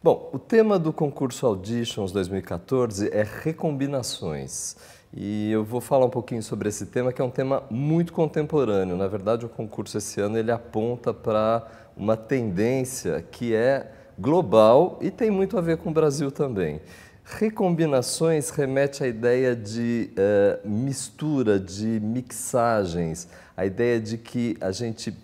Bom, o tema do concurso Auditions 2014 é recombinações. E eu vou falar um pouquinho sobre esse tema, que é um tema muito contemporâneo. Na verdade, o concurso esse ano ele aponta para uma tendência que é global e tem muito a ver com o Brasil também. Recombinações remete à ideia de mistura, de mixagens, a ideia de que a gente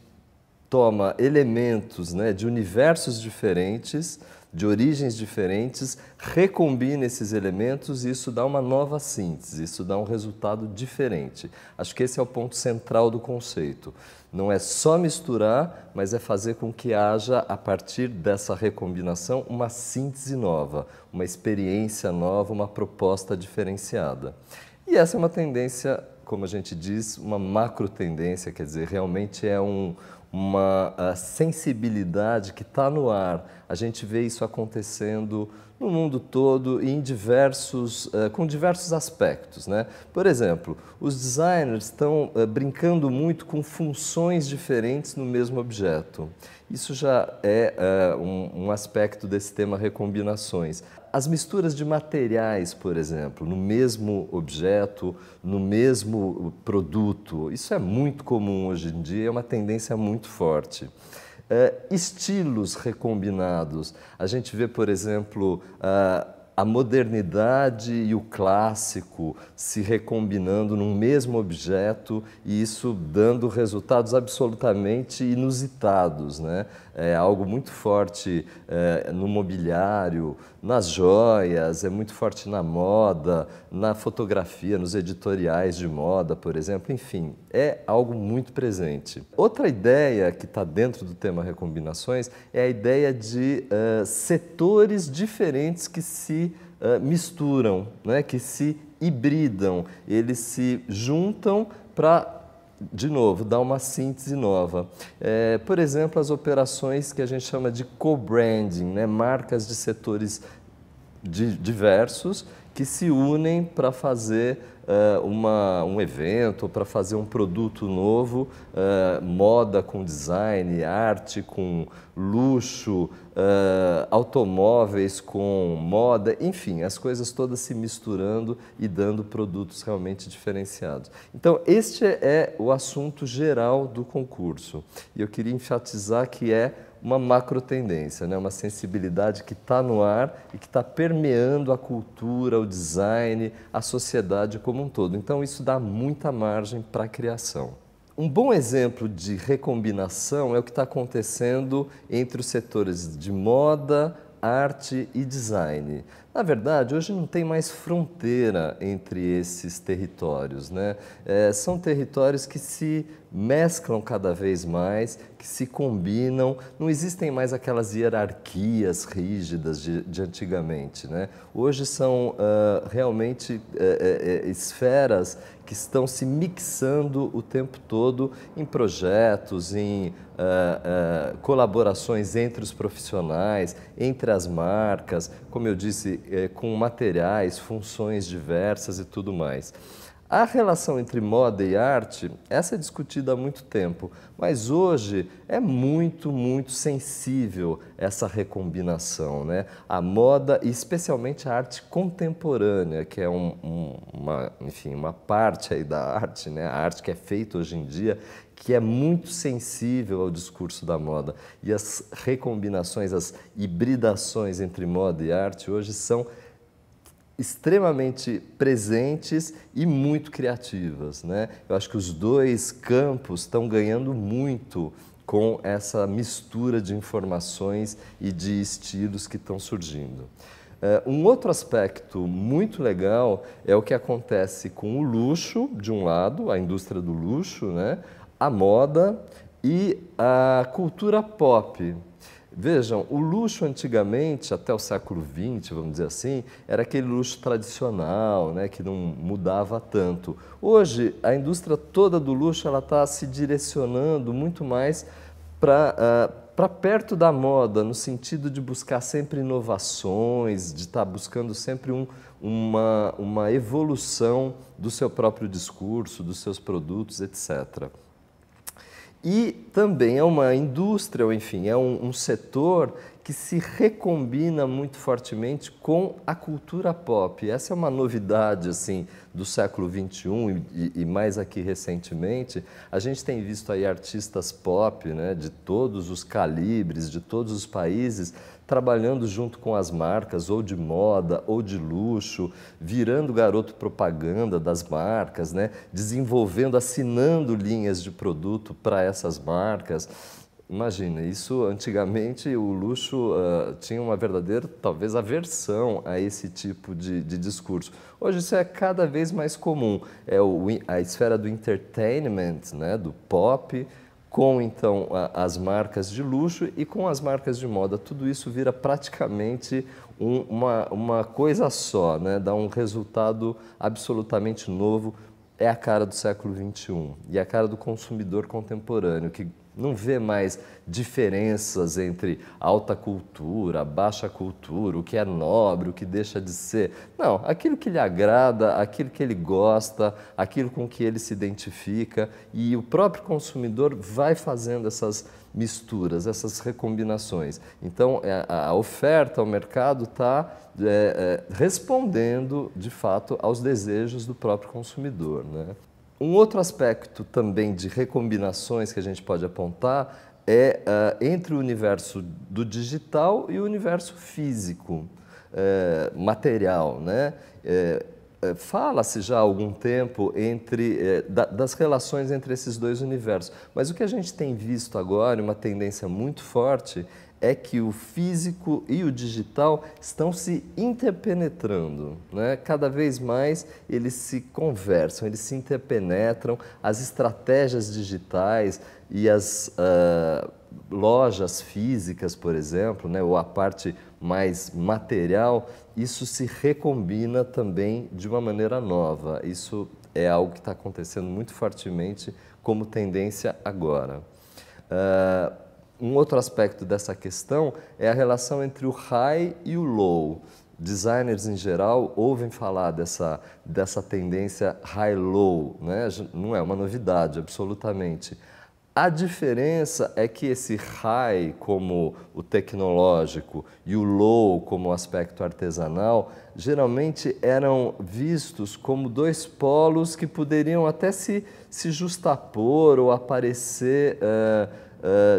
toma elementos, né, de universos diferentes, de origens diferentes, recombina esses elementos e isso dá uma nova síntese, isso dá um resultado diferente. Acho que esse é o ponto central do conceito. Não é só misturar, mas é fazer com que haja, a partir dessa recombinação, uma síntese nova, uma experiência nova, uma proposta diferenciada. E essa é uma tendência, como a gente diz, uma macro tendência, quer dizer, realmente é uma sensibilidade que está no ar. A gente vê isso acontecendo no mundo todo e com diversos aspectos, né? Por exemplo, os designers estão brincando muito com funções diferentes no mesmo objeto. Isso já é um aspecto desse tema recombinações. As misturas de materiais, por exemplo, no mesmo objeto, no mesmo produto, isso é muito comum hoje em dia, é uma tendência muito forte. Estilos recombinados. A gente vê, por exemplo, a modernidade e o clássico se recombinando num mesmo objeto e isso dando resultados absolutamente inusitados, né? É algo muito forte no mobiliário, nas joias, é muito forte na moda, na fotografia, nos editoriais de moda, por exemplo, enfim, é algo muito presente. Outra ideia que está dentro do tema recombinações é a ideia de setores diferentes que se misturam, né, que se hibridam, eles se juntam para, de novo, dar uma síntese nova. Por exemplo, as operações que a gente chama de co-branding, né, marcas de setores diversos que se unem para fazer um evento, para fazer um produto novo, moda com design, arte com luxo, automóveis com moda, enfim, as coisas todas se misturando e dando produtos realmente diferenciados. Então, este é o assunto geral do concurso. E eu queria enfatizar que é uma macro tendência, né? Uma sensibilidade que está no ar e que está permeando a cultura, o design, a sociedade como um todo. Então, isso dá muita margem para a criação. Um bom exemplo de recombinação é o que está acontecendo entre os setores de moda, arte e design. Na verdade, hoje não tem mais fronteira entre esses territórios, né? São territórios que se mesclam cada vez mais, que se combinam, não existem mais aquelas hierarquias rígidas de antigamente, né? Hoje são realmente esferas que estão se mixando o tempo todo em projetos, em colaborações entre os profissionais, entre as marcas, como eu disse, com materiais, funções diversas e tudo mais. A relação entre moda e arte, essa é discutida há muito tempo, mas hoje é muito sensível essa recombinação, né? A moda e especialmente a arte contemporânea, que é enfim, uma parte aí da arte, né? A arte que é feita hoje em dia, que é muito sensível ao discurso da moda. E as recombinações, as hibridações entre moda e arte hoje são extremamente presentes e muito criativas, né? Eu acho que os dois campos estão ganhando muito com essa mistura de informações e de estilos que estão surgindo. Um outro aspecto muito legal é o que acontece com o luxo, de um lado, a indústria do luxo, né? A moda e a cultura pop. Vejam, o luxo antigamente, até o século XX, vamos dizer assim, era aquele luxo tradicional, né, que não mudava tanto. Hoje, a indústria toda do luxo está se direcionando muito mais para perto da moda, no sentido de buscar sempre inovações, de estar buscando sempre uma evolução do seu próprio discurso, dos seus produtos, etc. E também é uma indústria, ou enfim, é um setor que que se recombina muito fortemente com a cultura pop. Essa é uma novidade assim do século XXI e mais aqui recentemente. A gente tem visto aí artistas pop, né, de todos os calibres, de todos os países, trabalhando junto com as marcas, ou de moda, ou de luxo, virando garoto propaganda das marcas, né? Desenvolvendo, assinando linhas de produto para essas marcas. Imagina, isso antigamente o luxo tinha uma verdadeira, talvez, aversão a esse tipo de discurso. Hoje isso é cada vez mais comum, é a esfera do entertainment, né, do pop, com então as marcas de luxo e com as marcas de moda. Tudo isso vira praticamente uma coisa só, né? Dá um resultado absolutamente novo. É a cara do século XXI e a cara do consumidor contemporâneo, que não vê mais diferenças entre alta cultura, baixa cultura, o que é nobre, o que deixa de ser. Não, aquilo que lhe agrada, aquilo que ele gosta, aquilo com que ele se identifica, e o próprio consumidor vai fazendo essas misturas, essas recombinações. Então, a oferta ao mercado está respondendo, de fato, aos desejos do próprio consumidor, né? Um outro aspecto também de recombinações que a gente pode apontar é entre o universo do digital e o universo físico, material, né? Fala-se já há algum tempo das relações entre esses dois universos, mas o que a gente tem visto agora, uma tendência muito forte, é que o físico e o digital estão se interpenetrando, né? Cada vez mais eles se conversam, eles se interpenetram, as estratégias digitais e as lojas físicas, por exemplo, né? Ou a parte mais material, isso se recombina também de uma maneira nova. Isso é algo que está acontecendo muito fortemente como tendência agora. Um outro aspecto dessa questão é a relação entre o high e o low. Designers, em geral, ouvem falar dessa tendência high-low, né? Não é uma novidade, absolutamente. A diferença é que esse high, como o tecnológico, e o low, como o aspecto artesanal, geralmente eram vistos como dois polos que poderiam até se justapor ou aparecer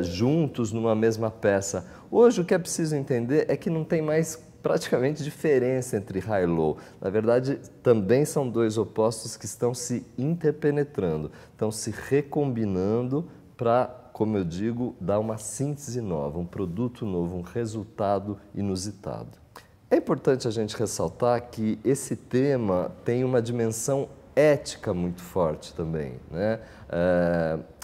juntos numa mesma peça. Hoje o que é preciso entender é que não tem mais praticamente diferença entre high e low. Na verdade, também são dois opostos que estão se interpenetrando, estão se recombinando para, como eu digo, dar uma síntese nova, um produto novo, um resultado inusitado. É importante a gente ressaltar que esse tema tem uma dimensão ética muito forte também, né?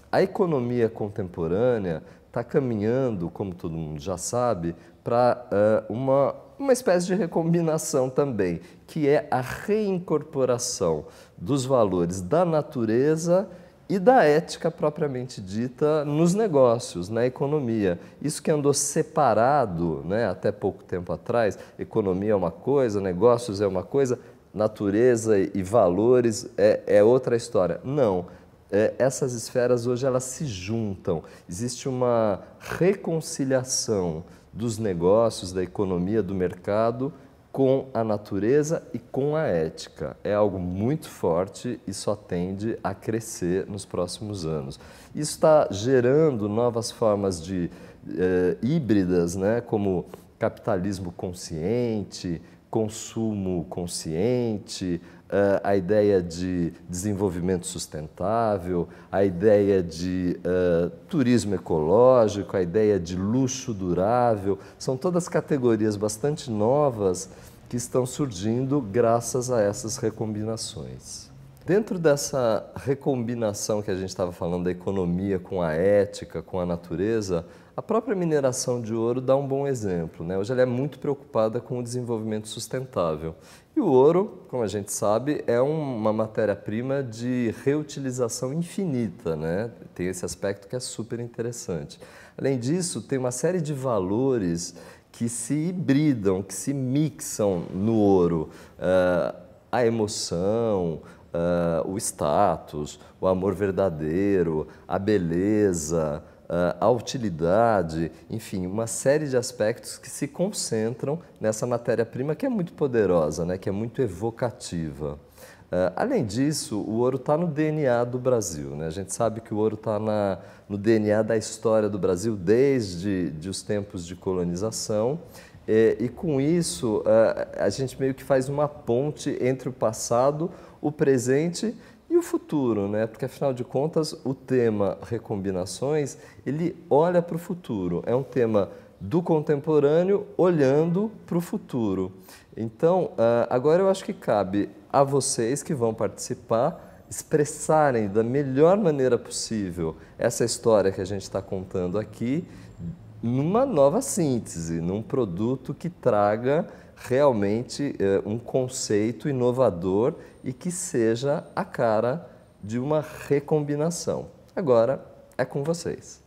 A economia contemporânea está caminhando, como todo mundo já sabe, para uma espécie de recombinação também, que é a reincorporação dos valores da natureza e da ética propriamente dita nos negócios, na economia. Isso que andou separado, né, até pouco tempo atrás, economia é uma coisa, negócios é uma coisa, natureza e valores é outra história. Não. Essas esferas hoje elas se juntam, existe uma reconciliação dos negócios, da economia, do mercado com a natureza e com a ética. É algo muito forte e só tende a crescer nos próximos anos. Isso está gerando novas formas de híbridas, né, como capitalismo consciente, consumo consciente, a ideia de desenvolvimento sustentável, a ideia de turismo ecológico, a ideia de luxo durável. São todas categorias bastante novas que estão surgindo graças a essas recombinações. Dentro dessa recombinação que a gente estava falando da economia com a ética, com a natureza, a própria mineração de ouro dá um bom exemplo, né? Hoje ela é muito preocupada com o desenvolvimento sustentável. E o ouro, como a gente sabe, é uma matéria-prima de reutilização infinita, né? Tem esse aspecto que é super interessante. Além disso, tem uma série de valores que se hibridam, que se mixam no ouro. A emoção, o status, o amor verdadeiro, a beleza, a utilidade, enfim, uma série de aspectos que se concentram nessa matéria-prima que é muito poderosa, né? Que é muito evocativa. Além disso, o ouro está no DNA do Brasil, né? A gente sabe que o ouro está no DNA da história do Brasil desde os tempos de colonização. E com isso, a gente meio que faz uma ponte entre o passado, o presente e o futuro, né? Porque afinal de contas, o tema Recombinações, ele olha para o futuro. É um tema do contemporâneo olhando para o futuro. Então, agora eu acho que cabe a vocês que vão participar expressarem da melhor maneira possível essa história que a gente está contando aqui numa nova síntese, num produto que traga realmente um conceito inovador e que seja a cara de uma recombinação. Agora é com vocês.